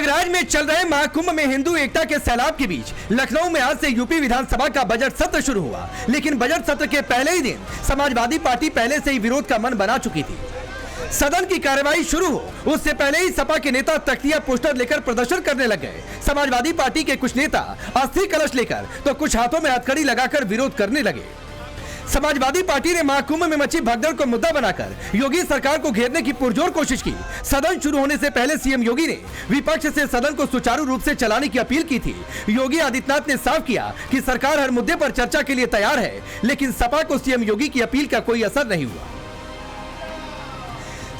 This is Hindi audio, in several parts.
प्रयागराज में चल रहे महाकुंभ में हिंदू एकता के सैलाब के बीच लखनऊ में आज से यूपी विधानसभा का बजट सत्र शुरू हुआ। लेकिन बजट सत्र के पहले ही दिन समाजवादी पार्टी पहले से ही विरोध का मन बना चुकी थी। सदन की कार्यवाही शुरू हो उससे पहले ही सपा के नेता तख्तियां पोस्टर लेकर प्रदर्शन करने लग गए। समाजवादी पार्टी के कुछ नेता अस्थि कलश लेकर तो कुछ हाथों में हथकड़ी लगाकर विरोध करने लगे। समाजवादी पार्टी ने महाकुंभ में मची भगदड़ को मुद्दा बनाकर योगी सरकार को घेरने की पुरजोर कोशिश की। सदन शुरू होने से पहले सीएम योगी ने विपक्ष से सदन को सुचारू रूप से चलाने की अपील की थी। योगी आदित्यनाथ ने साफ किया कि सरकार हर मुद्दे पर चर्चा के लिए तैयार है, लेकिन सपा को सीएम योगी की अपील का कोई असर नहीं हुआ।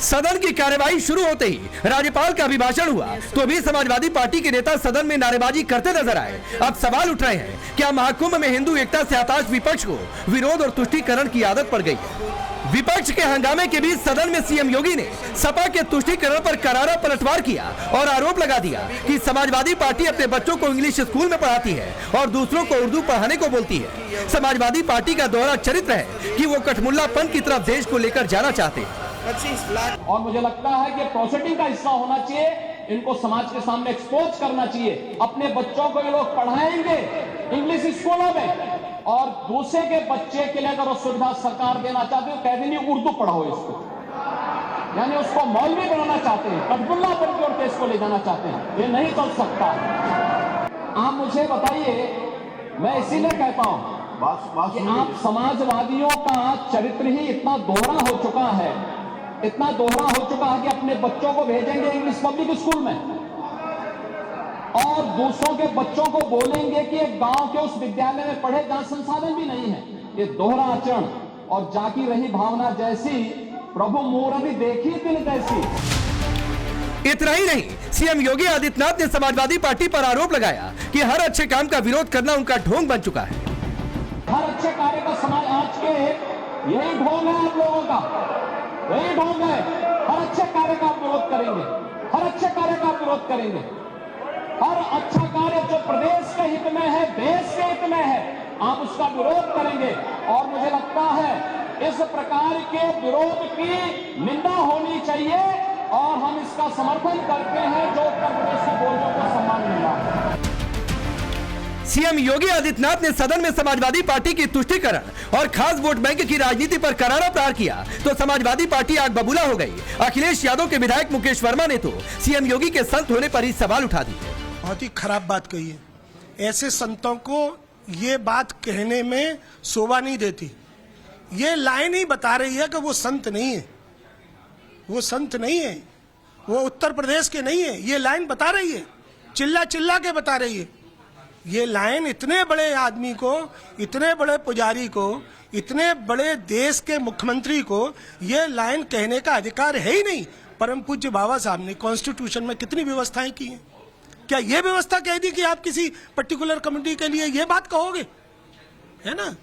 सदन की कार्यवाही शुरू होते ही राज्यपाल का अभिभाषण हुआ तो भी समाजवादी पार्टी के नेता सदन में नारेबाजी करते नजर आए। अब सवाल उठ रहे हैं, क्या महाकुंभ में हिंदू एकता से हताश विपक्ष को विरोध और तुष्टीकरण की आदत पड़ गई है? विपक्ष के हंगामे के बीच सदन में सीएम योगी ने सपा के तुष्टीकरण पर करारा पलटवार किया और आरोप लगा दिया कि समाजवादी पार्टी अपने बच्चों को इंग्लिश स्कूल में पढ़ाती है और दूसरों को उर्दू पढ़ाने को बोलती है। समाजवादी पार्टी का दोहरा चरित्र है कि वो कठमुल्लापन की तरफ देश को लेकर जाना चाहते हैं। और मुझे लगता है कि प्रोसेसिंग का हिस्सा होना चाहिए, इनको समाज के सामने एक्सपोज करना चाहिए। अपने बच्चों को ये लोग पढ़ाएंगे इंग्लिश स्कूलों में और दूसरे के बच्चे के लिए अगर वो सुविधा सरकार देना चाहती है, कह देंगे उर्दू पढ़ाओ इसको, यानी उसको मौलवी बनाना चाहते हैं, कठपुतलापन की ओर देश को ले जाना चाहते हैं। ये नहीं चल सकता। आप मुझे बताइए, मैं इसीलिए कहता हूं कि आप समाजवादियों का चरित्र ही इतना दोहरा हो चुका है, इतना दोहरा हो चुका है कि अपने बच्चों को भेजेंगे इंग्लिश पब्लिक स्कूल में और दूसरों के बच्चों को बोलेंगे कि एक गांव के उस विद्यालय में पढ़े जहां संसाधन भी नहीं है। ये दोहरा आचरण और जागी रही भावना जैसी प्रभु मूर्ति देखी दिन तैसी। इतना ही नहीं, सीएम योगी आदित्यनाथ ने समाजवादी पार्टी पर आरोप लगाया कि हर अच्छे काम का विरोध करना उनका ढोंग बन चुका है। हर अच्छे कार्य का समाज आज के यही ढोंग है, आप लोगों का यही ढोंग है। हर अच्छे कार्य का विरोध करेंगे, हर अच्छे कार्य का विरोध करेंगे। हर अच्छा कार्य जो प्रदेश के हित में है, देश के हित में है, आप उसका विरोध करेंगे। और मुझे लगता है इस प्रकार के विरोध की निंदा होनी चाहिए और हम इसका समर्थन करते हैं जो उत्तर प्रदेश के बोलियों को सम्मान मिल रहा है। सीएम योगी आदित्यनाथ ने सदन में समाजवादी पार्टी की तुष्टीकरण और खास वोट बैंक की राजनीति पर करारा प्रहार किया तो समाजवादी पार्टी आग बबूला हो गई। अखिलेश यादव के विधायक मुकेश वर्मा ने तो सीएम योगी के संत होने पर ही सवाल उठा दिए। बहुत ही खराब बात कही है। ऐसे संतों को ये बात कहने में शोभा नहीं देती। ये लाइन ही बता रही है कि वो संत नहीं है, वो संत नहीं है, वो उत्तर प्रदेश के नहीं है। ये लाइन बता रही है, चिल्ला चिल्ला के बता रही है। ये लाइन इतने बड़े आदमी को, इतने बड़े पुजारी को, इतने बड़े देश के मुख्यमंत्री को ये लाइन कहने का अधिकार है ही नहीं। परम पूज्य बाबा साहब ने कॉन्स्टिट्यूशन में कितनी व्यवस्थाएं की हैं। क्या ये व्यवस्था कह दी कि आप किसी पर्टिकुलर कम्युनिटी के लिए ये बात कहोगे? है ना,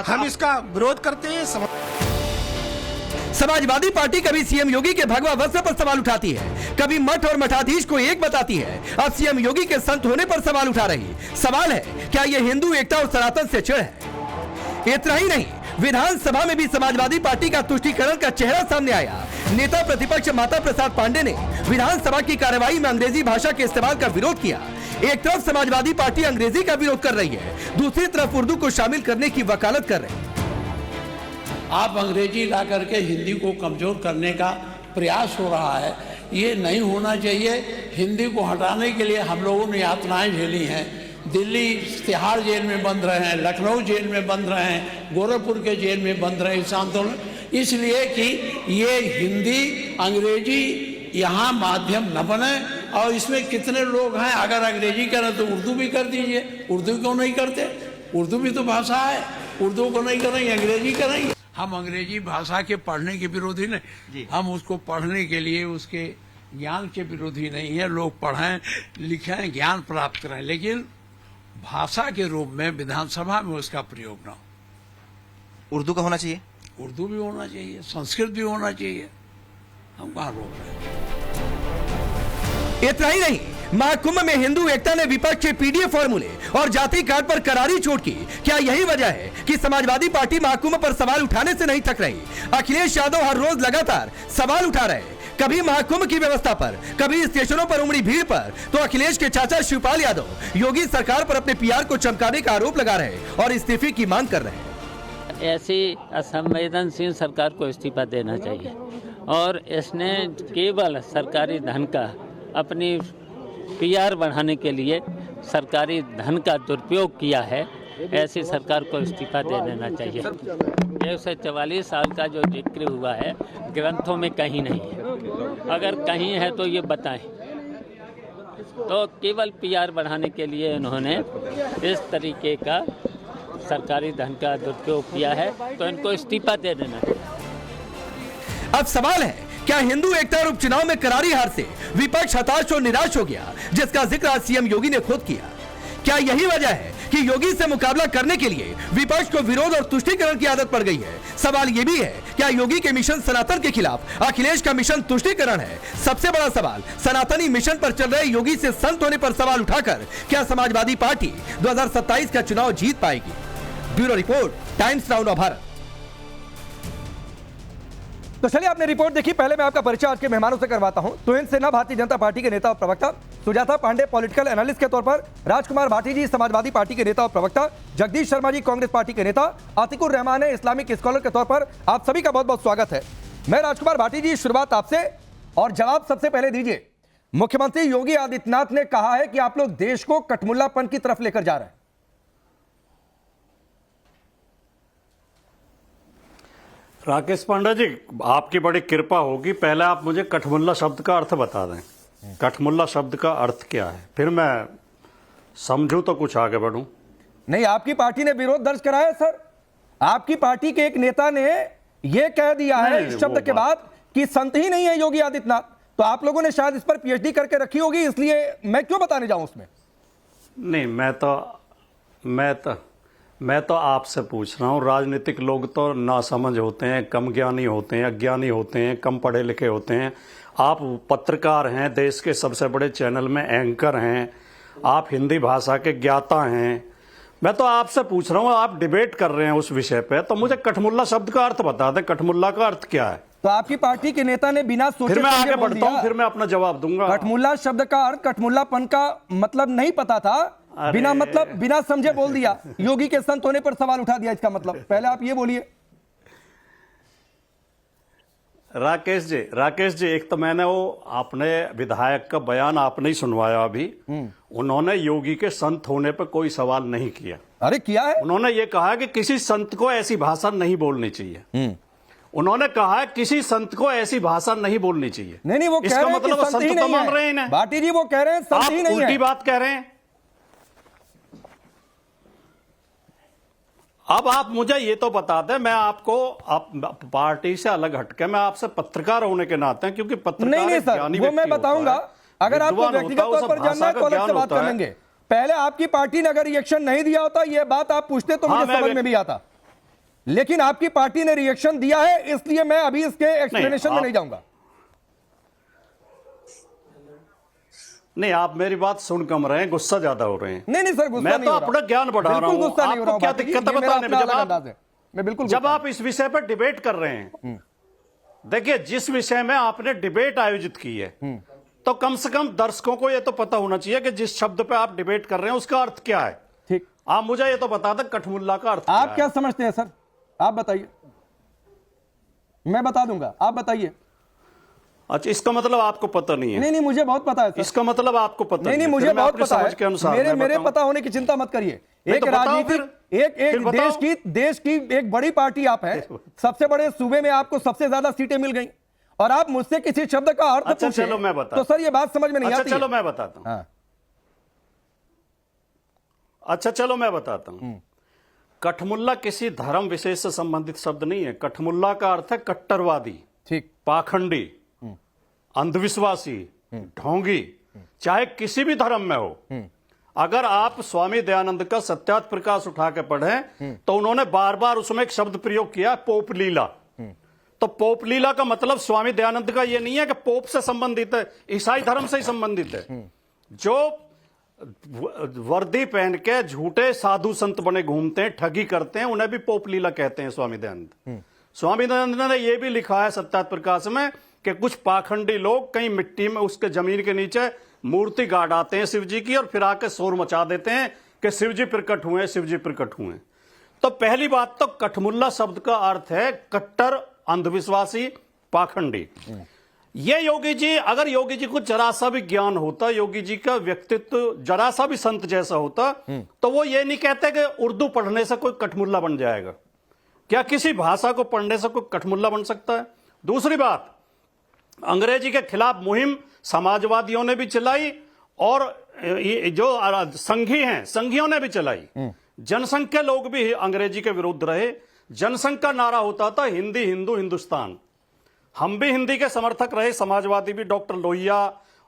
हम इसका विरोध करते हैं। समाजवादी पार्टी कभी सीएम योगी के भगवा वस्त्र पर सवाल उठाती है, कभी मठ और मठाधीश को एक बताती है। अब सीएम योगी के संत होने पर सवाल उठा रही। सवाल है, क्या यह हिंदू एकता और सनातन से चिढ़ है? इतना ही नहीं, विधानसभा में भी समाजवादी पार्टी का तुष्टीकरण का चेहरा सामने आया। नेता प्रतिपक्ष माता प्रसाद पांडे ने विधानसभा की कार्यवाही में अंग्रेजी भाषा के इस्तेमाल का विरोध किया। एक तरफ समाजवादी पार्टी अंग्रेजी का विरोध कर रही है, दूसरी तरफ उर्दू को शामिल करने की वकालत कर रही है। आप अंग्रेजी ला करके हिंदी को कमजोर करने का प्रयास हो रहा है, ये नहीं होना चाहिए। हिंदी को हटाने के लिए हम लोगों ने यातनाएं झेली हैं। दिल्ली तिहाड़ जेल में बंद रहे हैं, लखनऊ जेल में बंद रहे हैं, गोरखपुर के जेल में बंद रहे इस आंदोलन, इसलिए कि ये हिंदी अंग्रेजी यहाँ माध्यम न बने। और इसमें कितने लोग हैं, अगर अंग्रेजी करें तो उर्दू भी कर दीजिए। उर्दू क्यों नहीं करते? उर्दू भी तो भाषा है, उर्दू को नहीं करेंगे, अंग्रेजी करेंगे। हम अंग्रेजी भाषा के पढ़ने के विरोधी नहीं, हम उसको पढ़ने के लिए उसके ज्ञान के विरोधी नहीं है। लोग पढ़ें, लिखें, ज्ञान प्राप्त करें, लेकिन भाषा के रूप में विधानसभा में उसका प्रयोग न हो। उर्दू का होना चाहिए, उर्दू भी होना चाहिए, संस्कृत भी होना चाहिए। हम कहाँ रोक रहे हैं? इतना ही नहीं, महाकुंभ में हिंदू एकता ने विपक्ष के पीडीए फॉर्मूले और जाति कार्ड पर करारी चोट की। क्या यही वजह है कि समाजवादी पार्टी महाकुंभ पर सवाल उठाने से नहीं थक रही? अखिलेश यादव हर रोज लगातार सवाल उठा रहे। कभी महाकुंभ की व्यवस्था पर, कभी स्टेशनों पर उमड़ी भीड़ पर, तो अखिलेश के चाचा शिवपाल यादव योगी सरकार पर अपने पीआर को चमकाने का आरोप लगा रहे और इस्तीफे की मांग कर रहे हैं। ऐसी असंवेदनशील सरकार को इस्तीफा देना चाहिए और इसने केवल सरकारी धन का अपनी पीआर बढ़ाने के लिए सरकारी धन का दुरुपयोग किया है। ऐसी सरकार को इस्तीफा दे देना चाहिए। 144 साल का जो जिक्र हुआ है ग्रंथों में कहीं नहीं है, अगर कहीं है तो ये बताएं। तो केवल पीआर बढ़ाने के लिए इन्होंने इस तरीके का सरकारी धन का दुरुपयोग किया है, तो इनको इस्तीफा दे देना चाहिए। अब सवाल है, क्या हिंदू एकता और उपचुनाव में करारी हार से विपक्ष हताश और निराश हो गया, जिसका जिक्र आज सीएम योगी ने खुद किया? क्या यही वजह है कि योगी से मुकाबला करने के लिए विपक्ष को विरोध और तुष्टीकरण की आदत पड़ गई है? सवाल यह भी है, क्या योगी के मिशन सनातन के खिलाफ अखिलेश का मिशन तुष्टीकरण है? सबसे बड़ा सवाल, सनातनी मिशन पर चल रहे योगी से संत होने पर सवाल उठाकर क्या समाजवादी पार्टी 2027 का चुनाव जीत पाएगी? ब्यूरो रिपोर्ट, टाइम्स नाउ नव भारत। तो चलिए, आपने रिपोर्ट देखी। पहले मैं आपका परिचय आज के मेहमानों से करवाता हूं। तुहिन सिन्हा भारतीय जनता पार्टी के नेता और प्रवक्ता, सुजाता पांडे पॉलिटिकल एनालिस्ट के तौर पर, राजकुमार भाटी जी समाजवादी पार्टी के नेता और प्रवक्ता, जगदीश शर्मा जी कांग्रेस पार्टी के नेता, आतिकुर रहमान है इस्लामिक स्कॉलर के तौर पर। आप सभी का बहुत बहुत स्वागत है। मैं राजकुमार भाटी जी, शुरुआत आपसे और जवाब सबसे पहले दीजिए। मुख्यमंत्री योगी आदित्यनाथ ने कहा है कि आप लोग देश को कठमुल्लापन की तरफ लेकर जा रहे हैं। राकेश पांडा जी, आपकी बड़ी कृपा होगी, पहले आप मुझे कठमुल्ला शब्द का अर्थ बता दें। कठमुल्ला शब्द का अर्थ क्या है, फिर मैं समझूं तो कुछ आगे बढ़ूं। नहीं, आपकी पार्टी ने विरोध दर्ज कराया सर। आपकी पार्टी के एक नेता ने यह कह दिया है इस शब्द के बाद कि संत ही नहीं है योगी आदित्यनाथ। तो आप लोगों ने शायद इस पर पीएचडी करके रखी होगी, इसलिए मैं क्यों बताने जाऊं उसमें। नहीं, मैं तो आपसे पूछ रहा हूं। राजनीतिक लोग तो नासमझ होते हैं, कम ज्ञानी होते हैं, अज्ञानी होते हैं, कम पढ़े लिखे होते हैं। आप पत्रकार हैं, देश के सबसे बड़े चैनल में एंकर हैं, आप हिंदी भाषा के ज्ञाता हैं। मैं तो आपसे पूछ रहा हूं, आप डिबेट कर रहे हैं उस विषय पे, तो मुझे कठमुल्ला शब्द का अर्थ बता दें। कठमुल्ला का अर्थ क्या है? तो आपकी पार्टी के नेता ने बिना सोचे फिर मैं आगे बढ़ता हूं, फिर मैं अपना जवाब दूंगा। कठमुल्ला शब्द का अर्थ, कठमुल्लापन का मतलब नहीं पता था, बिना समझे बोल दिया। योगी के संत होने पर सवाल उठा दिया, इसका मतलब। पहले आप ये बोलिए। राकेश जी, एक तो मैंने वो अपने विधायक का बयान आपने ही सुनवाया अभी। उन्होंने योगी के संत होने पर कोई सवाल नहीं किया। अरे किया है। उन्होंने ये कहा कि किसी संत को ऐसी भाषा नहीं बोलनी चाहिए। उन्होंने कहा किसी संत को ऐसी भाषा नहीं बोलनी चाहिए। नहीं, वो इसका मतलब वो संत तो मान रहे हैं। भाटी जी वो कह रहे हैं संत ही नहीं है। उल्टी बात कह रहे हैं। अब आप मुझे ये तो बता दें, मैं आपको पार्टी से अलग हटके मैं आपसे पत्रकार होने के नाते, क्योंकि पत्रकार नहीं सर, वो मैं बताऊंगा। अगर आपको व्यक्तिगत तौर पर जानना है तो अलग से बात कर लेंगे। पहले आपकी पार्टी ने अगर रिएक्शन नहीं दिया होता, ये बात आप पूछते तो मुझे समझ में भी आता। लेकिन आपकी पार्टी ने रिएक्शन दिया है, इसलिए मैं अभी इसके एक्सप्लेनेशन में नहीं जाऊंगा। नहीं, आप मेरी बात सुन कम रहे हैं, गुस्सा ज्यादा हो रहे हैं। नहीं सर, गुस्सा मैं नहीं तो हो रहा। अपना ज्ञान बढ़ा रहा हूं। गुस्सा नहीं हो रहा। आपको क्या दिक्कत है बताने में? जब आप इस विषय पर डिबेट कर रहे हैं, देखिए जिस विषय में आपने डिबेट आयोजित की है, तो कम से कम दर्शकों को यह तो पता होना चाहिए कि जिस शब्द पे आप डिबेट कर रहे हैं उसका अर्थ क्या है। ठीक, आप मुझे ये तो बता दें कठमुल्ला का अर्थ आप क्या समझते हैं सर? आप बताइए, मैं बता दूंगा, आप बताइए। अच्छा, इसका मतलब आपको पता नहीं है? नहीं, मुझे बहुत पता है सर। इसका मतलब आपको पता नहीं, मुझे बहुत पता है। मेरे पता होने की चिंता मत करिए। एक राजनीतिक एक देश की एक बड़ी पार्टी आप है, सबसे बड़े सूबे में आपको सबसे ज्यादा सीटें मिल गई, और आप मुझसे किसी शब्द का अर्थ पूछें, चलो मैं बता, तो सर ये बात समझ में नहीं आती। चलो मैं बताता हूं। अच्छा चलो मैं बताता हूं। कठमुल्ला किसी धर्म विशेष से संबंधित शब्द नहीं है। कठमुल्ला का अर्थ है कट्टरवादी, ठीक, पाखंडी, अंधविश्वासी, ढोंगी, चाहे किसी भी धर्म में हो। अगर आप स्वामी दयानंद का सत्यार्थ प्रकाश उठा के पढ़ें तो उन्होंने बार बार उसमें एक शब्द प्रयोग किया, पोप लीला। तो पोप लीला का मतलब स्वामी दयानंद का यह नहीं है कि पोप से संबंधित है, ईसाई धर्म से ही संबंधित है। जो वर्दी पहन के झूठे साधु संत बने घूमते हैं, ठगी करते हैं, उन्हें भी पोप लीला कहते हैं स्वामी दयानंद। स्वामी दयानंद ने यह भी लिखा है सत्यार्थ प्रकाश में कि कुछ पाखंडी लोग कहीं मिट्टी में उसके जमीन के नीचे मूर्ति गाड़ आते हैं शिव जी की और फिर आके शोर मचा देते हैं कि शिव जी प्रकट हुए, शिव जी प्रकट हुए। तो पहली बात तो कठमुल्ला शब्द का अर्थ है कट्टर, अंधविश्वासी, पाखंडी। ये योगी जी, अगर योगी जी को जरा सा भी ज्ञान होता, योगी जी का व्यक्तित्व जरा सा भी संत जैसा होता, तो वो ये नहीं कहते कि उर्दू पढ़ने से कोई कठमुल्ला बन जाएगा। क्या किसी भाषा को पढ़ने से कोई कठमुल्ला बन सकता है? दूसरी बात, अंग्रेजी के खिलाफ मुहिम समाजवादियों ने भी चलाई और जो संघी हैं संघियों ने भी चलाई। जनसंघ के लोग भी अंग्रेजी के विरुद्ध रहे। जनसंघ का नारा होता था हिंदी, हिंदू, हिंदुस्तान। हम भी हिंदी के समर्थक रहे, समाजवादी भी, डॉक्टर लोहिया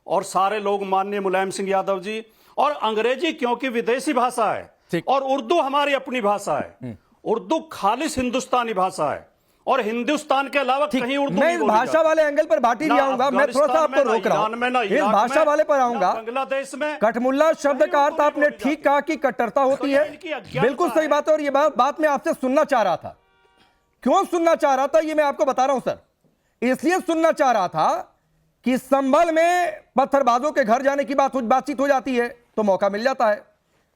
और सारे लोग, माननीय मुलायम सिंह यादव जी। और अंग्रेजी क्योंकि विदेशी भाषा है और उर्दू हमारी अपनी भाषा है, उर्दू खालिस हिंदुस्तानी भाषा है और हिंदुस्तान के अलावा कहीं उर्दू मैं इस भाषा वाले एंगल पर भाटी भी आऊंगा, मैं थोड़ा सा आपको रोक रहा हूं, इस भाषा वाले पर आऊंगा। बांग्लादेश में कठमुल्ला शब्द का अर्थ आपने ठीक कहा कि कट्टरता होती है, बिल्कुल सही बात है। और ये बात मैं आपसे सुनना चाह रहा था। क्यों सुनना चाह रहा था ये मैं आपको बता रहा हूं सर। इसलिए सुनना चाह रहा था कि संभल में पत्थरबाजों के घर जाने की बातचीत हो जाती है तो मौका मिल जाता है।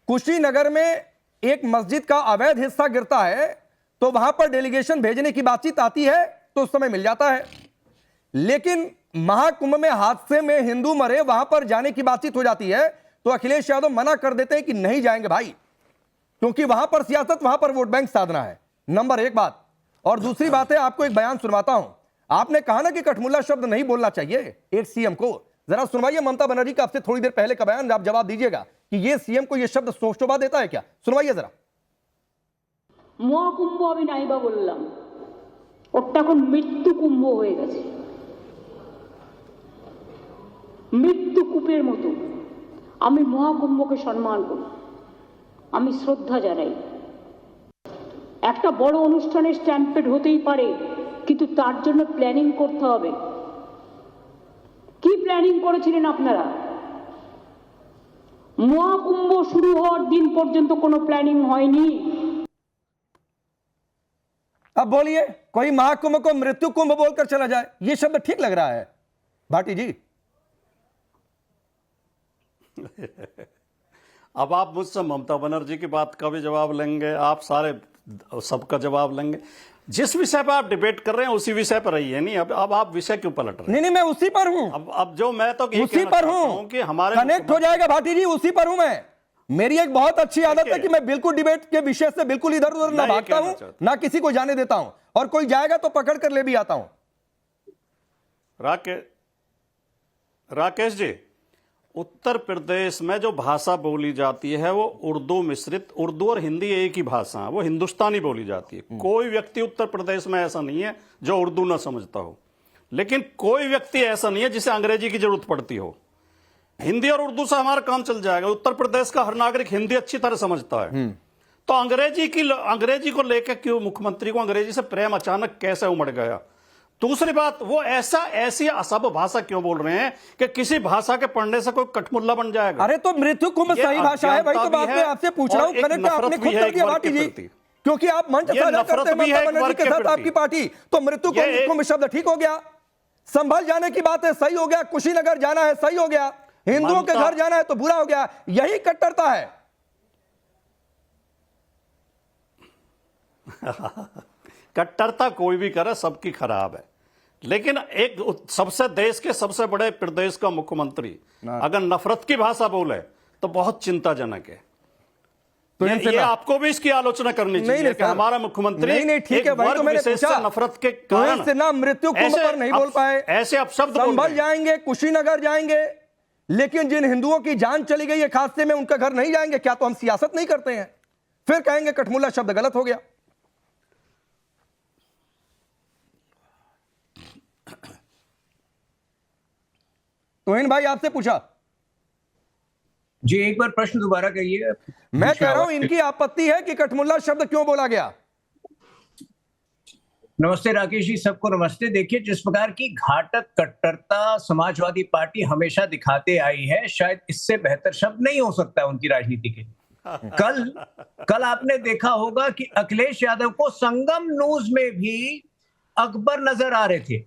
कुशीनगर में एक मस्जिद का अवैध हिस्सा गिरता है तो वहां पर डेलीगेशन भेजने की बातचीत आती है तो उस समय मिल जाता है। लेकिन महाकुंभ में हादसे में हिंदू मरे, वहां पर जाने की बातचीत हो जाती है तो अखिलेश यादव मना कर देते हैं कि नहीं जाएंगे भाई, क्योंकि वहां पर सियासत, वहां पर वोट बैंक साधना है। नंबर एक बात। और दूसरी बात है, आपको एक बयान सुनवाता हूं। आपने कहा ना कि कठमुल्ला शब्द नहीं बोलना चाहिए एक सीएम को। जरा सुनवाइए ममता बनर्जी का आपसे थोड़ी देर पहले का बयान, आप जवाब दीजिएगा कि ये सीएम को ये शब्द शोभा देता है क्या? सुनवाइए जरा। মহাকুম্ভ আমি নাইবা বললাম, ওটা এখন মৃত্যু কুম্ভ হয়ে গেছে, মৃত্যু কূপের মতো। আমি মহাকুম্ভকে সম্মান করি, আমি শ্রদ্ধা জানাই। একটা বড় অনুষ্ঠানের স্ট্যাম্পেড হতেই পারে, কিন্তু তার জন্য প্ল্যানিং করতে হবে। কি প্ল্যানিং করেছিলেন আপনারা? মহাকুম্ভ শুরু হওয়ার দিন পর্যন্ত কোনো প্ল্যানিং হয়নি। अब बोलिए, कोई महाकुंभ को मृत्यु कुंभ बोलकर चला जाए, ये शब्द ठीक लग रहा है भाटी जी? अब आप मुझसे ममता बनर्जी की बात का भी जवाब लेंगे, आप सारे सबका जवाब लेंगे। जिस विषय पर आप डिबेट कर रहे हैं उसी विषय पर रही है। नहीं, अब आप विषय क्यों पलट रहे हैं? नहीं, मैं उसी पर हूं। अब जो मैं तो उसी पर हूं कि हमारे कनेक्ट हो जाएगा भाटी जी, उसी पर हूं मैं। मेरी एक बहुत अच्छी आदत है कि मैं बिल्कुल डिबेट के विषय से बिल्कुल इधर उधर ना भागता हूं, ना किसी को जाने देता हूं, और कोई जाएगा तो पकड़ कर ले भी आता हूं। राकेश जी, उत्तर प्रदेश में जो भाषा बोली जाती है वो उर्दू मिश्रित, उर्दू और हिंदी एक ही भाषा है, वो हिंदुस्तानी बोली जाती है। कोई व्यक्ति उत्तर प्रदेश में ऐसा नहीं है जो उर्दू ना समझता हो, लेकिन कोई व्यक्ति ऐसा नहीं है जिसे अंग्रेजी की जरूरत पड़ती हो। हिंदी और उर्दू से हमारा काम चल जाएगा। उत्तर प्रदेश का हर नागरिक हिंदी अच्छी तरह समझता है। तो अंग्रेजी को लेकर क्यों मुख्यमंत्री को अंग्रेजी से प्रेम अचानक कैसे उमड़ गया? दूसरी बात, वो ऐसी असभ्य भाषा क्यों बोल रहे हैं कि किसी भाषा के पढ़ने से कोई कटमुल्ला बन जाएगा? अरे तो मृत्यु कुंभ सही भाषा है, वही तो बात मैं आपसे पूछ रहा हूं। कनेक्ट आपने खुद कर दिया भाटी जी, क्योंकि आप मंच साझा करते हैं ममता बनर्जी के साथ आपकी पार्टी, तो मृत्यु कुंभ शब्द ठीक हो गया। संभल जाने की बात है, सही हो गया। कुशीनगर जाना है, सही हो गया। हिंदुओं के घर जाना है तो बुरा हो गया। यही कट्टरता है। कट्टरता कोई भी करे, सबकी खराब है। लेकिन एक देश के सबसे बड़े प्रदेश का मुख्यमंत्री अगर नफरत की भाषा बोले तो बहुत चिंताजनक है। तो ये आपको भी इसकी आलोचना करनी चाहिए कि हमारा मुख्यमंत्री नहीं ठीक है भाई, तो मैंने पूछा नफरत के कारण से ना मृत्यु कुंभ पर नहीं बोल पाए, ऐसे अपशब्द संभल जाएंगे, कुशीनगर जाएंगे, लेकिन जिन हिंदुओं की जान चली गई है हादसे में उनका घर नहीं जाएंगे। क्या तो हम सियासत नहीं करते हैं? फिर कहेंगे कठमुल्ला शब्द गलत हो गया। तोहिन भाई आपसे पूछा जी, एक बार प्रश्न दोबारा कहिए। मैं कह रहा हूं इनकी आपत्ति है कि कठमुल्ला शब्द क्यों बोला गया। नमस्ते राकेश जी, सबको नमस्ते। देखिए, जिस प्रकार की घातक कट्टरता समाजवादी पार्टी हमेशा दिखाते आई है, शायद इससे बेहतर शब्द नहीं हो सकता उनकी राजनीति के लिए। कल आपने देखा होगा कि अखिलेश यादव को संगम न्यूज में भी अकबर नजर आ रहे थे।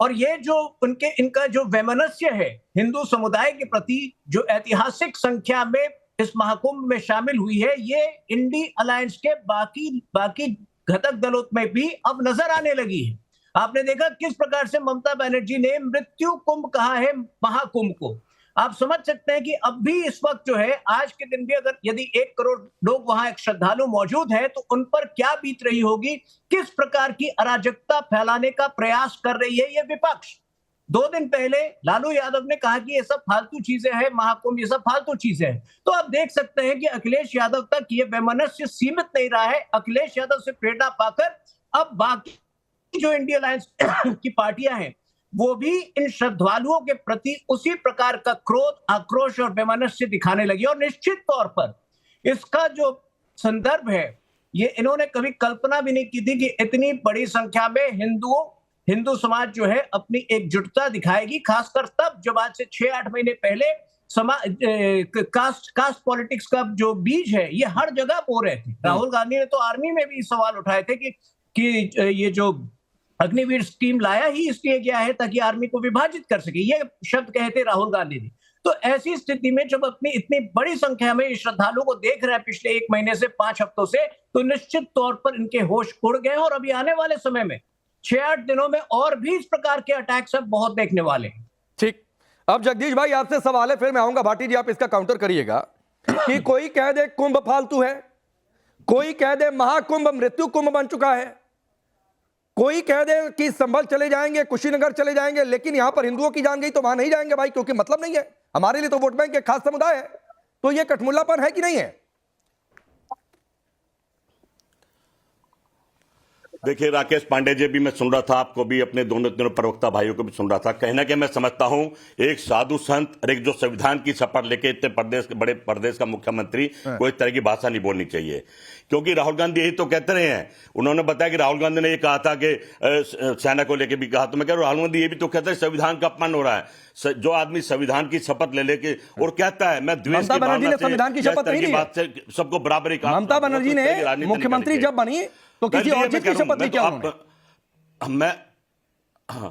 और ये जो इनका जो वैमनस्य है हिंदू समुदाय के प्रति, जो ऐतिहासिक संख्या में इस महाकुंभ में शामिल हुई है, ये इंडी अलायंस के बाकी घटक दलों में भी अब नजर आने लगी है। आपने देखा किस प्रकार से ममता बनर्जी ने मृत्यु कुंभ कहा है महाकुंभ को। आप समझ सकते हैं कि अब भी इस वक्त जो है, आज के दिन भी अगर यदि 1 करोड़ लोग वहां एक श्रद्धालु मौजूद है तो उन पर क्या बीत रही होगी, किस प्रकार की अराजकता फैलाने का प्रयास कर रही है ये विपक्ष। 2 दिन पहले लालू यादव ने कहा कि ये सब फालतू चीजें हैं, महाकुंभ ये सब फालतू चीजें हैं। तो आप देख सकते हैं कि अखिलेश यादव तक ये वैमनस्य सीमित नहीं रहा है। अखिलेश यादव से प्रेरणा पाकर अब बाकी जो इंडिया अलायंस की पार्टियां हैं वो भी इन श्रद्धालुओं के प्रति उसी प्रकार का क्रोध, आक्रोश और वैमनस्य दिखाने लगी। और निश्चित तौर पर इसका जो संदर्भ है, ये इन्होंने कभी कल्पना भी नहीं की थी कि इतनी बड़ी संख्या में हिंदू समाज जो है अपनी एकजुटता दिखाएगी, खासकर तब जब आज से 6-8 महीने पहले कास्ट पॉलिटिक्स का जो बीज है ये हर जगह बो रहे थे। राहुल गांधी ने तो आर्मी में भी सवाल उठाए थे कि ये जो अग्निवीर स्कीम लाया ही इसलिए गया है ताकि आर्मी को विभाजित कर सके, ये शब्द कहे थे राहुल गांधी ने। तो ऐसी स्थिति में जब अपनी इतनी बड़ी संख्या में श्रद्धालुओं को देख रहे हैं पिछले 1 महीने से 5 हफ्तों से, तो निश्चित तौर पर इनके होश उड़ गए। और अभी आने वाले समय में 6-8 दिनों में और भी इस प्रकार के अटैक सब बहुत देखने वाले हैं। ठीक, अब जगदीश भाई आपसे सवाल है, फिर मैं आऊंगा भाटी जी, आप इसका काउंटर करिएगा कि कोई कह दे कुंभ फालतू है, कोई कह दे महाकुंभ मृत्यु कुंभ बन चुका है, कोई कह दे कि संभल चले जाएंगे, कुशीनगर चले जाएंगे, लेकिन यहां पर हिंदुओं की जान गई तो वहां नहीं जाएंगे भाई, क्योंकि मतलब नहीं है, हमारे लिए तो वोट बैंक एक खास समुदाय है। तो यह कठमुल्लापन है कि नहीं है? देखिए राकेश पांडे जी भी मैं सुन रहा था, आपको भी, अपने दोनों प्रवक्ता भाइयों को भी सुन रहा था। कहना कि मैं समझता हूं एक साधु संत और एक जो संविधान की शपथ लेके इतने प्रदेश के बड़े प्रदेश का मुख्यमंत्री को इस तरह की भाषा नहीं बोलनी चाहिए, क्योंकि राहुल गांधी यही तो कहते रहे हैं। उन्होंने बताया कि राहुल गांधी ने ये कहा था कि सेना को लेकर भी कहा, तो मैं कह रहा हूं राहुल गांधी ये भी तो कहते हैं संविधान का अपमान हो रहा है। जो आदमी संविधान की शपथ ले लेके और कहता है मैं द्वेष की भावना से संविधान की शपथ नहीं बात से सबको बराबरी का, ममता बनर्जी ने मुख्यमंत्री जब बनी तो किसी और चीज की शपथ नहीं किया मैं, हाँ,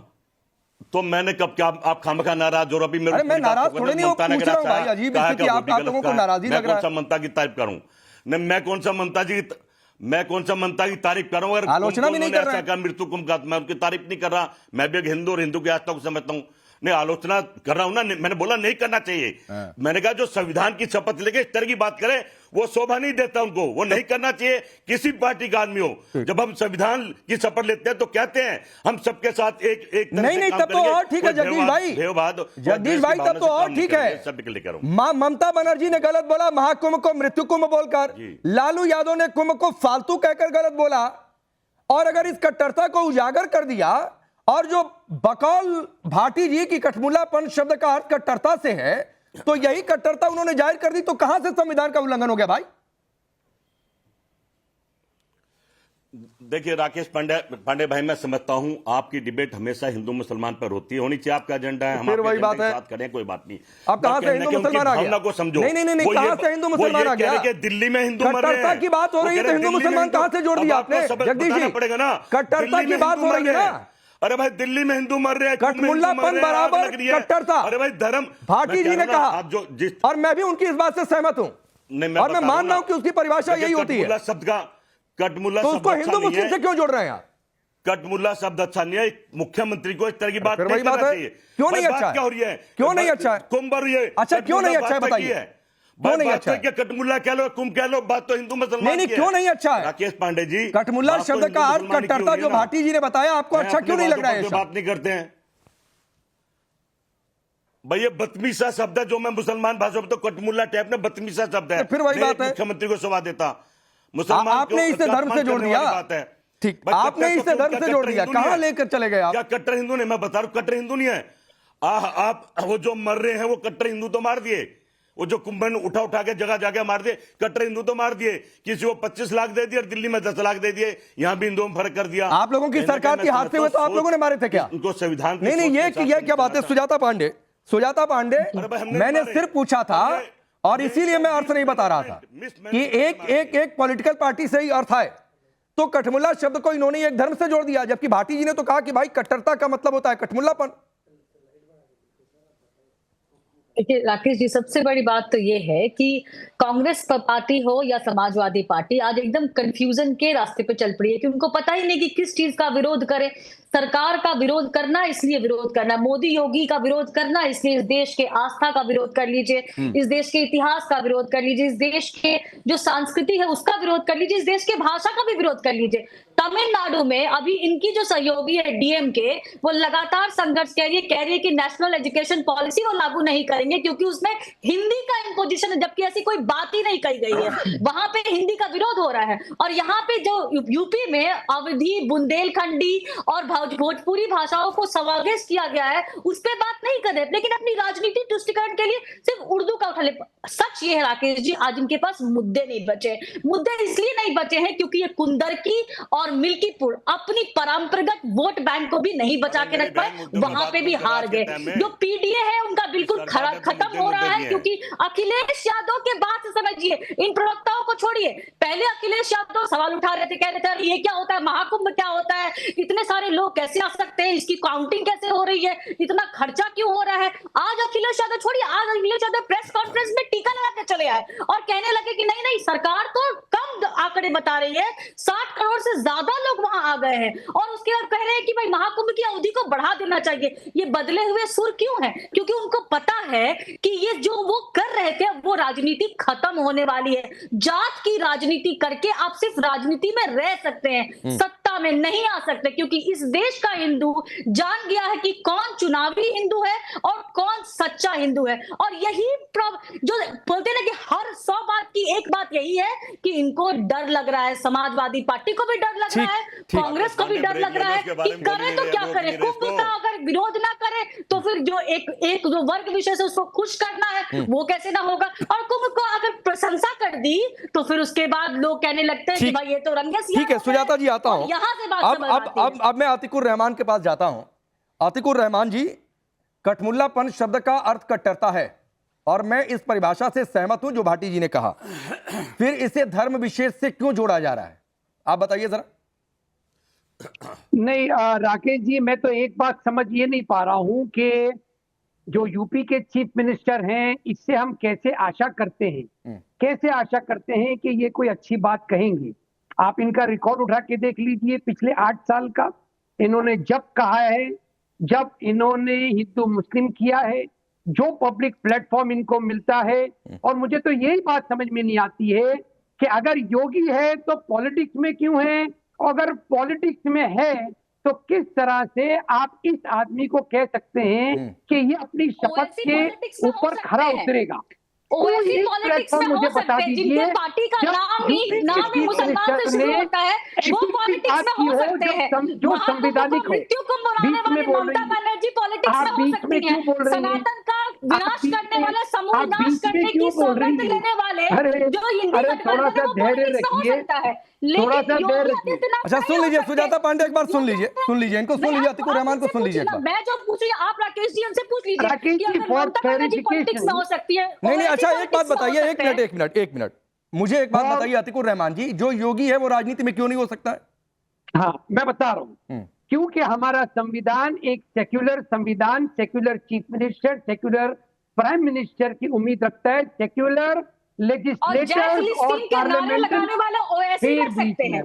तो मैंने कब क्या आप खामखा नाराज हो? अभी मैं नाराज थोड़े नहीं हूं, पूछ रहा हूं भाई, अजीब स्थिति, आप लोगों को नाराजगी लग रहा है। कौन सा ममता की तारीफ करूं? मैं कौन सा ममता की तारीफ करूं? अगर आलोचना भी नहीं कर रहा है मृत्यु कुंभ का, मैं उनकी तारीफ नहीं कर रहा। मैं भी एक हिंदू और हिंदू की आस्था को समझता हूं, नहीं आलोचना कर रहा हूं ना। मैंने बोला नहीं करना चाहिए, मैंने कहा जो संविधान की शपथ लेके इस तरह की बात करे वो शोभा नहीं देता उनको, वो नहीं करना चाहिए किसी पार्टी का आदमी हो। जब हम संविधान की शपथ लेते हैं तो कहते हैं हम सबके साथ एक नहीं तब तो और ठीक है जगदीश भाई, तब तो और ठीक है। ममता बनर्जी ने गलत बोला महाकुंभ को मृत्यु कुंभ बोलकर, लालू यादव ने कुंभ को फालतू कहकर गलत बोला। और अगर इस कट्टरता को उजागर कर दिया, और जो बकौल भाटी जी की कठमुल्लापन शब्द का अर्थ कट्टरता से है, तो यही कट्टरता उन्होंने जाहिर कर दी, तो कहां से संविधान का उल्लंघन हो गया भाई? देखिए राकेश पांडे भाई, मैं समझता हूं आपकी डिबेट हमेशा हिंदू मुसलमान पर होती है, होनी चाहिए, आपका एजेंडा है, हम फिर वही बात है, बात करें, कोई बात नहीं। अब कहां से हिंदू मुसलमान आ गया? को समझो, नहीं, कहां से हिंदू मुसलमान आ गया? दिल्ली में हिंदू मर रहे हैं, कट्टरता की बात हो रही है तो हिंदू मुसलमान कहां से जोड़ दिया आपने जगदीश जी? पड़ेगा ना, कट्टरता की बात हो रही है ना। अरे भाई दिल्ली में हिंदू मर रहे हैं, कठमुल्लापन बराबर कट्टरता। अरे भाई धर्म, भाटी जी ने कहा, और मैं भी उनकी इस बात से सहमत हूं, और मैं मान रहा हूं कि उसकी परिभाषा यही होती है। शब्द का कटमुल्ला, तो उसको हिंदू मुस्लिम से क्यों जोड़ रहे हैं? कटमुल्ला शब्द अच्छा नहीं है, मुख्यमंत्री को इस तरह की बात नहीं करना चाहिए। क्यों नहीं अच्छा? क्या हो रही है? क्यों नहीं अच्छा है? कुंभ हो रही है, अच्छा क्यों नहीं अच्छा है बताइए? क्यों नहीं अच्छा है? कटमुल्ला कह लो, कुंभ कह लो, बात तो हिंदू मुसलमान नहीं, क्यों नहीं अच्छा है? राकेश पांडे जी, कटमुल्ला शब्द का अर्थ कट्टरता जो भाटी जी ने बताया, आपको अच्छा क्यों नहीं लग रहा है? बात नहीं करते हैं भाई, ये बदतमीजा शब्द है जो मैं मुसलमान भाषा में तो कटमुल्ला टाइप में बदतमीजा शब्द है, फिर वही बात है, मुख्यमंत्री को सवा देता मुसलमान, आपने इसे धर्म से जोड़ दिया, ठीक, आपने इसे धर्म से जोड़ दिया, कहां लेकर चले गए आप? क्या कट्टर हिंदू नहीं? मैं बता रहा हूं कट्टर हिंदू नहीं है। आप वो जो मर रहे हैं वो कट्टर हिंदू तो मार दिए, वो जो कुंभन उठा के जगह मार दिए, कट्टर हिंदू तो मार दिए। किसी को 25 लाख दे दिए और दिल्ली में 10 लाख दे दिए, यहां भी हिंदुओं में फर्क कर दिया। आप लोगों की सरकार के हाथ में तो आप लोगों ने मारे थे क्या? उनको संविधान नहीं, ये क्या बात है? सुजाता पांडे मैंने सिर्फ पूछा था, और इसीलिए मैं अर्थ नहीं बता रहा था कि एक पॉलिटिकल पार्टी से ही अर्थ है, तो कठमुल्ला शब्द को इन्होंने एक धर्म से जोड़ दिया, जबकि भाटी जी ने तो कहा कि भाई कट्टरता का मतलब होता है कठमुल्लापन। देखिए राकेश जी, सबसे बड़ी बात तो ये है कि कांग्रेस पार्टी हो या समाजवादी पार्टी आज एकदम कंफ्यूजन के रास्ते पे चल पड़ी है कि उनको पता ही नहीं कि किस चीज का विरोध करे। सरकार का विरोध करना इसलिए विरोध करना, मोदी योगी का विरोध करना इसलिए इस देश के आस्था का विरोध कर लीजिए, इस देश के इतिहास का विरोध कर लीजिए, इस देश के जो संस्कृति है उसका विरोध कर लीजिए, इस देश के भाषा का भी विरोध कर लीजिए। तमिलनाडु में अभी इनकी जो सहयोगी है डीएमके, वो लगातार संघर्ष कह रही है कि नेशनल एजुकेशन पॉलिसी वो लागू नहीं करेंगे क्योंकि उसमें हिंदी का इम्पोजिशन है, जबकि ऐसी कोई बात ही नहीं कही गई है। वहां पे हिंदी का विरोध हो रहा है। और यहाँ पे जो यूपी में अवधी, बुंदेलखंडी और भोजपुरी भाषाओं को समावेश किया गया है उस पर बात नहीं कर रहे, लेकिन अपनी राजनीति तुष्टिकरण के लिए सिर्फ उर्दू का उठा ले। सच ये है राकेश जी, आज इनके पास मुद्दे नहीं बचे। मुद्दे इसलिए नहीं बचे हैं क्योंकि ये कुंदरकी और मिल्कीपुर अपनी परंपरागत वोट बैंक को भी नहीं बचा के रख पाए, वहां पे भी हार गए। जो पीडीए है उनका बिल्कुल खत्म हो रहा है क्योंकि अखिलेश यादव के बात से समझिए, इन प्रवक्ताओं को छोड़िए। पहले अखिलेश यादव सवाल उठा रहे थे, कह रहे थे ये क्या होता है, महाकुंभ क्या होता है, इतने सारे लोग कैसे आ सकते हैं, इसकी काउंटिंग कैसे हो रही है, इतना खर्चा क्यों हो रहा है। आज अखिलेश यादव छोड़िए, आज अखिलेश यादव प्रेस कॉन्फ्रेंस में टीका लगा के चले आए और कहने लगे कि नहीं नहीं सरकार तो कम आंकड़े बता रही है, 60 करोड़ से ज्यादा लोग वहां आ गए हैं। और उसके बाद कह रहे हैं कि भाई महाकुंभ की अवधि को बढ़ा देना चाहिए। ये बदले हुए सुर क्यों है? क्योंकि उनको पता है कि ये जो वो कर रहे थे वो राजनीति खत्म होने वाली है। जात की राजनीति करके आप सिर्फ राजनीति में रह सकते हैं, सत्ता में नहीं आ सकते, क्योंकि इस देश का हिंदू जान गया है कि कौन चुनावी हिंदू है और कौन सच्चा हिंदू है। और यही जो बोलते हैं कि हर 100 बात की एक बात यही है कि इनको डर लग रहा है, समाजवादी पार्टी को भी डर लग रहा है, कांग्रेस को भी डर लग रहा है कि करें तो क्या करें। कुंभ का अगर विरोध ना करें तो फिर जो एक जो वर्ग विशेष है उसको खुश करना है वो कैसे ना होगा। और कुंभ को अगर प्रशंसा कर दी तो फिर उसके बाद लोग कहने लगते हैं कि भाई ये तो रंगे सियाह। ठीक है सुजाता जी, आता हूं यहाँ से बात अब मैं आतिकुर रहमान के पास जाता हूं। आतिकुर रहमान जी, कठमुल्लापन शब्द का अर्थ कट्टरता है और मैं इस परिभाषा से सहमत हूं जो भाटी जी ने कहा, फिर इसे धर्म विशेष से क्यों जोड़ा जा रहा है, आप बताइए जरा। नहीं राकेश जी, मैं तो एक बात समझ ये नहीं पा रहा हूं कि जो यूपी के चीफ मिनिस्टर हैं इससे हम कैसे आशा करते हैं कि ये कोई अच्छी बात कहेंगे। आप इनका रिकॉर्ड उठा के देख लीजिए, पिछले 8 साल का इन्होंने जब कहा है, जब इन्होंने हिंदू मुस्लिम किया है, जो पब्लिक प्लेटफॉर्म इनको मिलता है। और मुझे तो यही बात समझ में नहीं आती है कि अगर योगी है तो पॉलिटिक्स में क्यों है, और अगर पॉलिटिक्स में है तो किस तरह से आप इस आदमी को कह सकते हैं कि ये अपनी शपथ के ऊपर खरा उतरेगा। ओवैसी पॉलिटिक्स में हो सकते हैं, जिनके पार्टी का नाम ही मुसलमान से शुरू होता है, वो पॉलिटिक्स में हो सकते हैं। जो संवैधानिक हो, मृत्यु को मनाने वाले ममता बनर्जी पॉलिटिक्स में हो सकती है। सनातन का विनाश करने वाले, समूह विनाश करने की सौगंध लेने वाले जो हिंदी गठबंधन है वो पॉलिटिक्स में हो सकता है। अच्छा सुन लीजिए सुजाता पांडे, एक बार सुन लीजिए इनको सुन लीजिए, आतिकुर रहमान को सुन लीजिए। मैं जो पूछ रही हूँ आप राकेश जी उनसे पूछ लीजिए कि अगर ममता बनर्जी पॉलिटिक्स में हो सकती है। नहीं अच्छा एक बात बताइए, एक मिनट मुझे एक बात बताइए आतिकुर रहमान जी, जो योगी है वो राजनीति में क्यों नहीं हो सकता है? हाँ मैं बता रहा हूँ, क्योंकि हमारा संविधान एक सेक्युलर संविधान, secular chief minister, secular prime minister की उम्मीद रखता है, सेक्युलर लेजिस्लेचर और पार्लियामेंट लगाने वाले ओवैसी कर सकते हैं।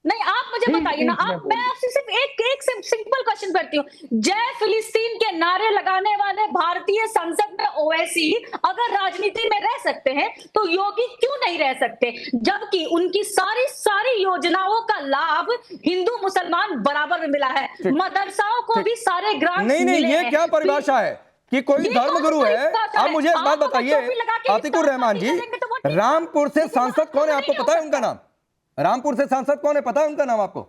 नहीं आप मुझे बताइए ना, मैं आपसे सिर्फ एक सिंपल क्वेश्चन करती हूँ, जय फिलिस्तीन के नारे लगाने वाले भारतीय संसद में ओवैसी अगर राजनीति में रह सकते हैं तो योगी क्यों नहीं रह सकते, जबकि उनकी सारी योजनाओं का लाभ हिंदू मुसलमान बराबर में मिला है, मदरसाओं को भी सारे ग्रांट्स नहीं ये क्या परिभाषा है कि कोई धर्म गुरु है? आप मुझे एक बात बताइए आतिकुर रहमान जी, रामपुर से सांसद कौन है आपको पता है उनका नाम? रामपुर से सांसद कौन है पता है उनका नाम आपको?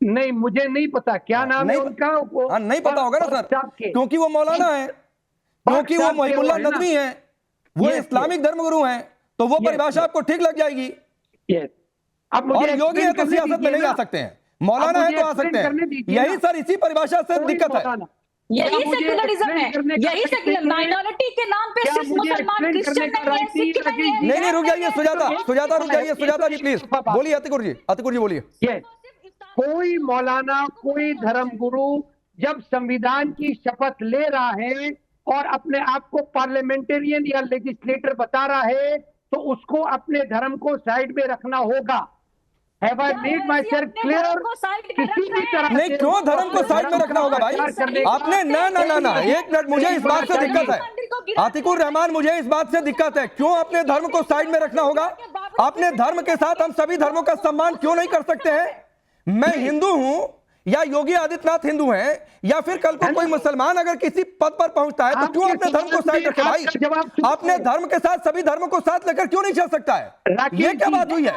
नहीं मुझे नहीं पता क्या नाम है उनका। नहीं पता होगा ना सर, क्योंकि वो मौलाना है, क्योंकि वो मोहिबुल्लाह नदवी हैं, वो इस्लामिक धर्मगुरु हैं, तो वो परिभाषा आपको ठीक लग जाएगी। और योगी है तो सियासत में नहीं आ सकते हैं, मौलाना है तो आ सकते हैं। यही सर इसी परिभाषा से दिक्कत है। यही क्या मुझे सेक्युलरिज्म है, explain करने का यही right सेक्युलर नहीं है? माइनॉरिटी के नाम पे क्या सिर्फ मुझे मुसलमान explain क्रिश्चियन करने का नहीं है, right नहीं है, सिख नहीं है, नहीं नहीं रुक जाइए सुजाता, सुजाता रुक जाइए, सुजाता जी प्लीज एक बात। बोलिए, अतिकुर जी बोलिए। ये कोई मौलाना, कोई धर्मगुरु जब संविधान की शपथ ले रहा है और अपने आप को पार्लियामेंटेरियन या लेजिस्लेटर बता रहा है, तो उसको अपने धर्म को साइड में रखना होगा। Have I made myself clear? किसी भी तरह नहीं, से क्यों धर्म को साइड में रखना होगा भाई? प्रचार करने का- आपने ना एक मिनट, मुझे इस बात से दिक्कत है, आतिकुर रहमान, मुझे इस बात से दिक्कत है, क्यों अपने धर्म को साइड में रखना होगा? अपने धर्म के साथ हम सभी धर्मों का सम्मान क्यों नहीं कर सकते हैं? मैं हिंदू हूं या योगी आदित्यनाथ हिंदू हैं, या फिर कल को कोई मुसलमान अगर किसी पद पर पहुंचता है तो क्यों अपने धर्म को साइड रखे भाई? अपने धर्म के साथ सभी धर्मों को साथ लेकर क्यों नहीं चल सकता है? ये क्या बात हुई है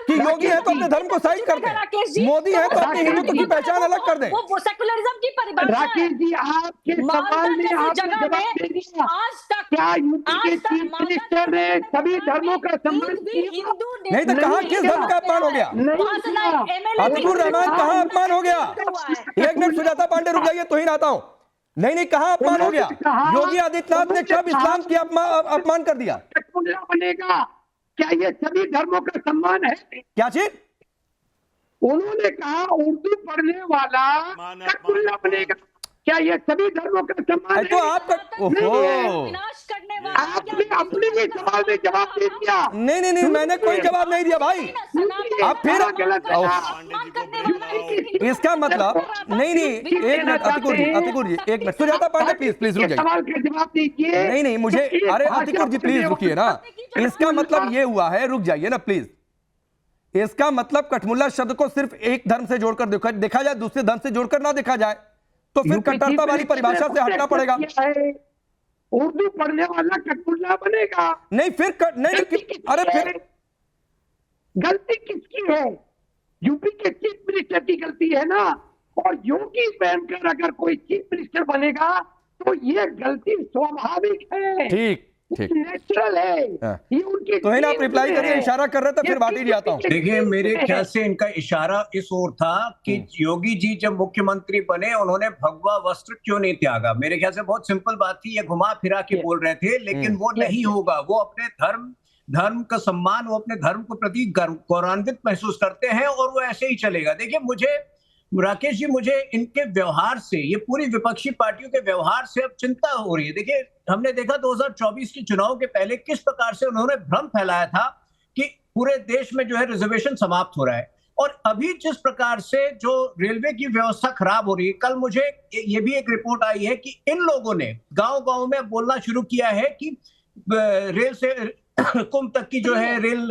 कि योगी है तो अपने धर्म को साइड कर दें, मोदी है तो अपने हिंदुत्व की पहचान अलग कर दें? वो सेक्युलरिज्म की परिभाषा है। राकेश जी, आपके सवाल में आपने जवाब दे दिया। आज तक क्या यूपी के चीफ मिनिस्टर ने सभी धर्मों का सम्मान किया? नहीं तो कहां किस धर्म का अपमान हो गया? आतिकुर रहमान कहां अपमान हो गया? एक मिनट सुजाता पांडे रुक जाइए, तो ही आता हूं। नहीं कहां अपमान हो गया? योगी आदित्यनाथ ने कब इस्लाम की अपमान कर दिया? कटपुतला बनेगा, क्या ये सभी धर्मों का सम्मान है? क्या चीज? उन्होंने कहा उर्दू पढ़ने वाला कटपुतला बनेगा, क्या ये सभी धर्मों का सम्मान तो है? आपका ओहो, विनाश करने वाला आपने अपने ही सवाल में जवाब दे दिया। नहीं मैंने कोई जवाब नहीं दिया भाई। आप फिर गलत इसका मतलब नहीं एक मिनट अतिकुर जी एक मिनट, सुजाता पांडे प्लीज रुक जाइए। सवाल का जवाब दीजिए। नहीं मुझे, अरे अतिकुर जी प्लीज रुकिए ना। इसका मतलब ये हुआ है, रुक जाइए ना प्लीज। इसका मतलब कठमुल्ला शब्द को सिर्फ एक धर्म से जोड़कर देखा जाए, दूसरे धर्म से जोड़कर ना देखा जाए, तो फिर कट्टरता वाली परिभाषा से हटना पड़ेगा। उर्दू पढ़ने वाला कटपुतला बनेगा। नहीं फिर अरे फिर गलती किसकी है? यूपी के चीफ मिनिस्टर की गलती है ना। और योगी बनकर अगर कोई चीफ मिनिस्टर बनेगा तो ये गलती स्वाभाविक है, ठीक नेचुरल है। ये उनकी तो आप रिप्लाई करिए, इशारा कर रहे थे, फिर बात ही आता हूं। देखिए मेरे ख्याल से इनका इशारा इस ओर था कि योगी जी जब मुख्यमंत्री बने उन्होंने भगवा वस्त्र क्यों नहीं त्यागा। मेरे ख्याल से बहुत सिंपल बात थी, ये घुमा फिरा के बोल रहे थे, लेकिन वो नहीं होगा। वो अपने धर्म का सम्मान, वो अपने धर्म को प्रति गौरवान्वित महसूस करते हैं और वो ऐसे ही चलेगा। देखिए मुझे राकेश जी, मुझे इनके व्यवहार से, ये पूरी विपक्षी पार्टियों के व्यवहार से अब चिंता हो रही है। देखिए हमने देखा 2024 के चुनाव के पहले किस प्रकार से उन्होंने भ्रम फैलाया था कि पूरे देश में जो है रिजर्वेशन समाप्त हो रहा है, और अभी जिस प्रकार से जो रेलवे की व्यवस्था खराब हो रही है। कल मुझे ये भी एक रिपोर्ट आई है कि इन लोगों ने गांव-गांव में बोलना शुरू किया है कि रेल से कुंभ तक की जो है रेल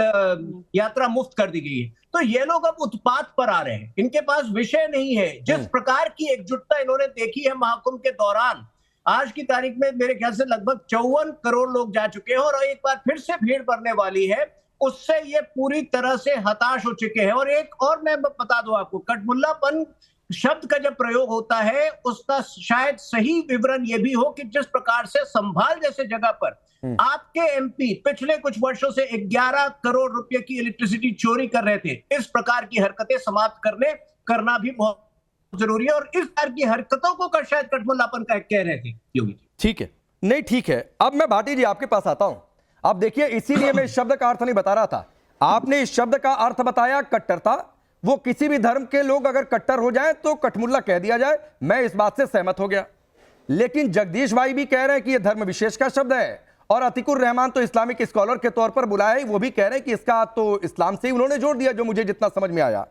यात्रा मुफ्त कर दी गई है। तो ये लोग अब उत्पात पर आ रहे हैं, इनके पास विषय नहीं है। जिस प्रकार की एकजुटता इन्होंने देखी है महाकुंभ के दौरान, आज की तारीख में मेरे ख्याल से लगभग 54 करोड़ लोग जा चुके हैं और एक बार फिर से भीड़ बढ़ने वाली है। उससे ये पूरी तरह से हताश हो चुके हैं। और एक और मैं बता दूं आपको, कटमुल्लापन शब्द का जब प्रयोग होता है उसका शायद सही विवरण ये भी हो कि जिस प्रकार से संभाल जैसे जगह पर आपके एमपी पिछले कुछ वर्षों से 11 करोड़ रुपए की इलेक्ट्रिसिटी चोरी कर रहे थे, इस प्रकार की हरकतें समाप्त करना भी बहुत जरूरी है। और इस प्रकार की हरकतों को कर शायद कटमुल्लापन का कह रहे थे योगी जी। ठीक है, नहीं ठीक है। अब मैं भाटी जी आपके पास आता हूं। अब देखिए, इसीलिए मैं इस शब्द का अर्थ नहीं बता रहा था। आपने इस शब्द का अर्थ बताया कट्टरता। वो किसी भी धर्म के लोग अगर कट्टर हो जाए तो कटमुल्ला कह दिया जाए, मैं इस बात से सहमत हो गया। लेकिन जगदीश भाई भी कह रहे हैं कि यह धर्म विशेष का शब्द है, और अतिकुर रहमान तो इस्लामिक स्कॉलर के तौर पर बुलाया है, वो भी कह रहे हैं कि इसका तो इस्लाम से ही उन्होंने जोड़ दिया, जो मुझे जितना समझ में आया।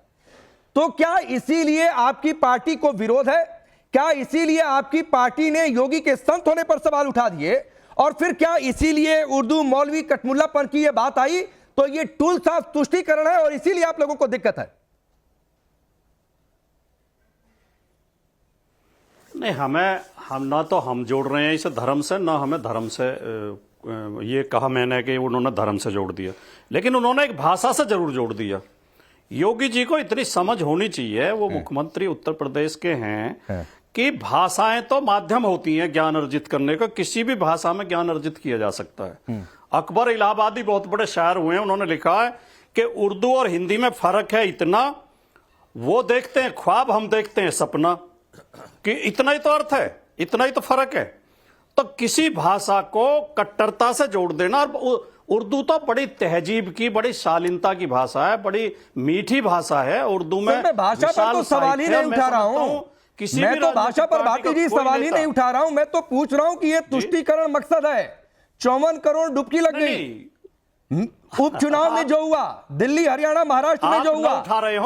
तो क्या इसीलिए आपकी पार्टी को विरोध है? क्या इसीलिए आपकी पार्टी ने योगी के संत होने पर सवाल उठा दिए? और फिर क्या इसीलिए उर्दू मौलवी कटमुल्लापन की यह बात आई? तो यह टूल्स ऑफ तुष्टीकरण है और इसीलिए आप लोगों को दिक्कत है। नहीं, हम ना तो हम जोड़ रहे हैं इसे धर्म से, ना हमें धर्म से ये कहा मैंने कि उन्होंने धर्म से जोड़ दिया, लेकिन उन्होंने एक भाषा से जरूर जोड़ दिया। योगी जी को इतनी समझ होनी चाहिए, वो मुख्यमंत्री उत्तर प्रदेश के हैं कि भाषाएं तो माध्यम होती हैं ज्ञान अर्जित करने का, किसी भी भाषा में ज्ञान अर्जित किया जा सकता है। अकबर इलाहाबादी बहुत बड़े शायर हुए हैं, उन्होंने लिखा है कि उर्दू और हिंदी में फर्क है इतना, वो देखते हैं ख्वाब हम देखते हैं सपना, कि इतना ही तो अर्थ है। इतना ही तो फर्क है। तो किसी भाषा को कट्टरता से जोड़ देना, और उर्दू तो बड़ी तहजीब की, बड़ी शालीनता की भाषा है, बड़ी मीठी भाषा है। उर्दू में मैं भाषा पर तो सवाल ही नहीं उठा रहा हूं, मैं तो भाषा पर भाटी जी सवाल ही नहीं उठा रहा हूं, मैं तो पूछ रहा हूं कि ये तुष्टीकरण मकसद है। 54 करोड़ डुबकी लग गई उपचुनाव में जो हुआ, दिल्ली हरियाणा महाराष्ट्र में जो हुआ,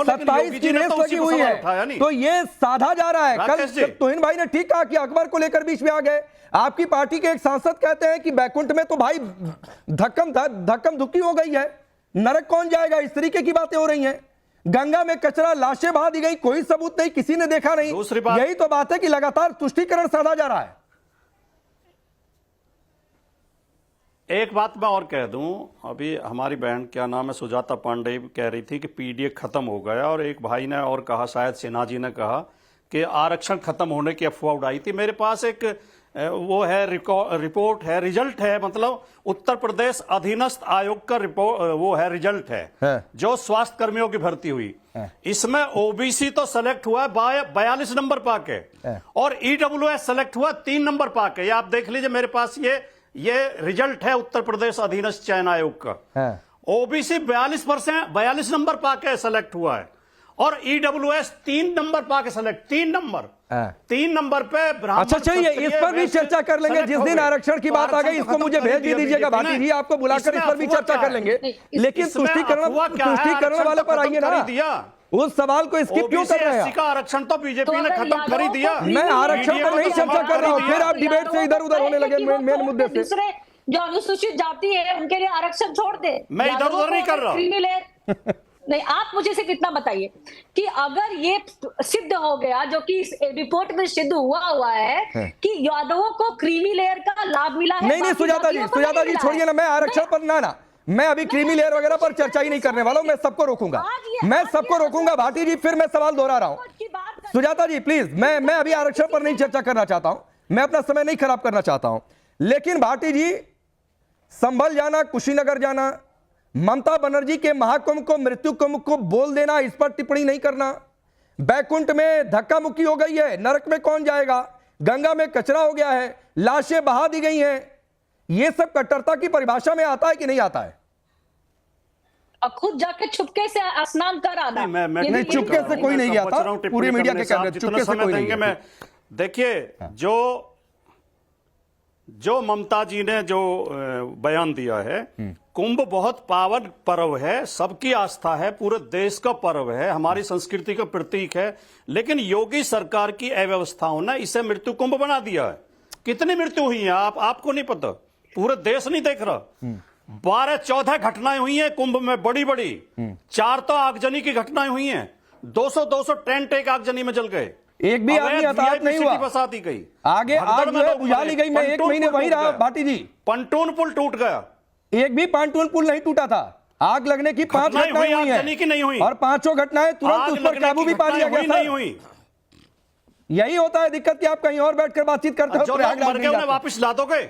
27 की रेस लगी हुई है, तो ये साधा जा रहा है। कल तोहिन भाई ने ठीक कहा कि अकबर को लेकर बीच में आ गए। आपकी पार्टी के एक सांसद कहते हैं कि बैकुंठ में तो भाई धक्कम धुक्की हो गई है, नरक कौन जाएगा, इस तरीके की बातें हो रही हैं। गंगा में कचरा, लाशें बहा दी गई, कोई सबूत नहीं, किसी ने देखा नहीं। यही तो बात है कि लगातार तुष्टीकरण साधा जा रहा है। एक बात मैं और कह दूं, अभी हमारी बहन क्या नाम है सुजाता पांडे कह रही थी कि पीडीए खत्म हो गया, और एक भाई ने और कहा, शायद सिन्हा जी ने कहा कि आरक्षण खत्म होने की अफवाह उड़ाई थी। मेरे पास एक वो है रिपोर्ट है, रिजल्ट है, मतलब उत्तर प्रदेश अधीनस्थ आयोग का रिपोर्ट, वो है रिजल्ट है जो स्वास्थ्य कर्मियों की भर्ती हुई। इसमें ओबीसी तो सेलेक्ट हुआ है 42 नंबर पाके, और ईडब्ल्यूएस सेलेक्ट हुआ 3 नंबर पाके। ये आप देख लीजिए, मेरे पास ये रिजल्ट है उत्तर प्रदेश अधीनस्थ चयन आयोग का। ओबीसी 42 नंबर पाके सेलेक्ट हुआ है, और ईडब्ल्यूएस 3 नंबर पाके सेलेक्ट, 3 नंबर पे ब्राह्मण। अच्छा चलिए, इस पर भी चर्चा कर लेंगे जिस दिन आरक्षण की बात आ गई। इसको मुझे भेज भी दीजिएगा भाटी जी, आपको बुलाकर इस पर भी चर्चा कर लेंगे। लेकिन तुष्टीकरण वाले पर आइए ना, उस सवाल को स्किप क्यों कर रहे हैं? का आरक्षण तो बीजेपी ने खत्म कर ही दिया। मैं आरक्षण पर नहीं चर्चा कर रहा हूँ, फिर आप डिबेट से इधर उधर होने लगे मेन मुद्दे से। दूसरे जो अनुसूचित जाति है उनके लिए आरक्षण छोड़ दे। मैं इधर उधर नहीं कर रहा। नहीं, आप मुझे सिर्फ इतना बताइए कि अगर ये सिद्ध हो गया, जो कि इस रिपोर्ट में सिद्ध हुआ है कि यादवों को क्रीमी लेयर का लाभ मिला है। नहीं सुजाता जी छोड़िए ना, मैं आरक्षण पर ना मैं अभी क्रीमी लेयर वगैरह पर चर्चा ही नहीं करने वाला हूं। मैं सबको रोकूंगा भाटी जी, फिर मैं सवाल दोहरा रहा हूं। सुजाता जी प्लीज, मैं अभी आरक्षण पर नहीं चर्चा करना चाहता हूं, मैं अपना समय नहीं खराब करना चाहता हूं। लेकिन भाटी जी, संभल जाना, कुशीनगर जाना, ममता बनर्जी के महाकुंभ को मृत्यु कुंभ को बोल देना, इस पर टिप्पणी नहीं करना, बैकुंठ में धक्का मुक्की हो गई है, नरक में कौन जाएगा, गंगा में कचरा हो गया है, लाशें बहा दी गई हैं, ये सब कट्टरता की परिभाषा में आता है कि नहीं आता है? अब खुद जाके चुपके से स्नान कर आना। नहीं, चुपके से कोई नहीं गया था, पूरी मीडिया के कैमरे चुपके से कोई नहीं गया। देखिए, जो ममता जी ने जो बयान दिया है, कुंभ बहुत पावन पर्व है, सबकी आस्था है, पूरे देश का पर्व है, हमारी संस्कृति का प्रतीक है, लेकिन योगी सरकार की अव्यवस्थाओं ने इसे मृत्यु कुंभ बना दिया है। कितनी मृत्यु हुई है आपको नहीं पता, पूरे देश नहीं देख रहा। 12-14 घटनाएं हुई हैं कुंभ में, बड़ी बड़ी 4 तो आगजनी की घटनाएं हुई हैं, 200 टेंट एक आगजनी में जल गए, एक भी आदमी हताहत नहीं हुआ, बसाती गई, आगे आग बुझा ली गई। मैं 1 महीने वहीं रहा भाटी जी, पंटून पुल टूट गया, एक भी पंटून पुल नहीं टूटा था। आग लगने की 5 घटनाएं हुई हैं, और 5 घटनाएं तुरंत उस पर काबू भी पा लिया गया था। यही होता है दिक्कत कि आप कहीं और बैठकर बातचीत करते हो, उन्हें वापस ला दोगे?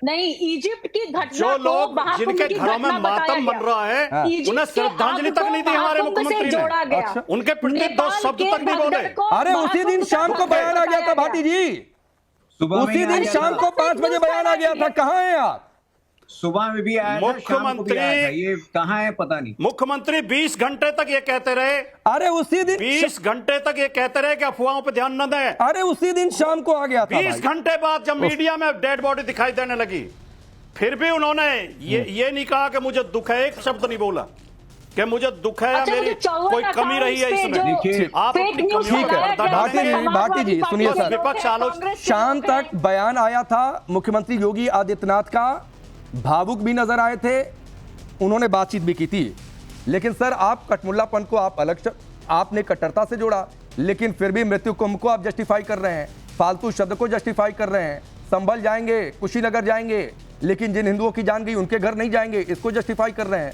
नहीं, इजिप्ट की घटना, जो लोग जिनके घरों में मातम बन रहा है, उन्हें श्रद्धांजलि तक नहीं दी हमारे मुख्यमंत्री ने, उनके प्रति 2 शब्द तक नहीं बोले। अरे उसी दिन शाम को बयान आ गया था भाटी जी, उसी दिन शाम को 5 बजे बयान आ गया था। कहाँ हैं आप? सुबह में भी आया, मुख्यमंत्री ये कहाँ है पता नहीं। मुख्यमंत्री 20 घंटे तक ये कहते रहे, अरे उसी दिन 20 घंटे तक ये कहते रहे कि अफवाहों पे ध्यान न दें। अरे उसी दिन शाम को आ गया था। 20 घंटे बाद जब मीडिया में डेड बॉडी दिखाई देने लगी, फिर भी उन्होंने ये नहीं कहा कि मुझे दुख है, एक शब्द नहीं बोला कि मुझे दुख है, अच्छा, मेरी कोई कमी रही है इसमें। आप ठीक है भाटी जी सुनिए सर, विपक्ष आलोचना, शाम तक बयान आया था मुख्यमंत्री योगी आदित्यनाथ का, भावुक भी नजर आए थे, उन्होंने बातचीत भी की थी। लेकिन सर आप कटमुल्लापन को आप अलग, आपने कट्टरता से जोड़ा, लेकिन फिर भी मृत्यु कुंभ को आप जस्टिफाई कर रहे हैं, फालतू शब्द को जस्टिफाई कर रहे हैं। संभल जाएंगे, कुशीनगर जाएंगे, लेकिन जिन हिंदुओं की जान गई उनके घर नहीं जाएंगे, इसको जस्टिफाई कर रहे हैं।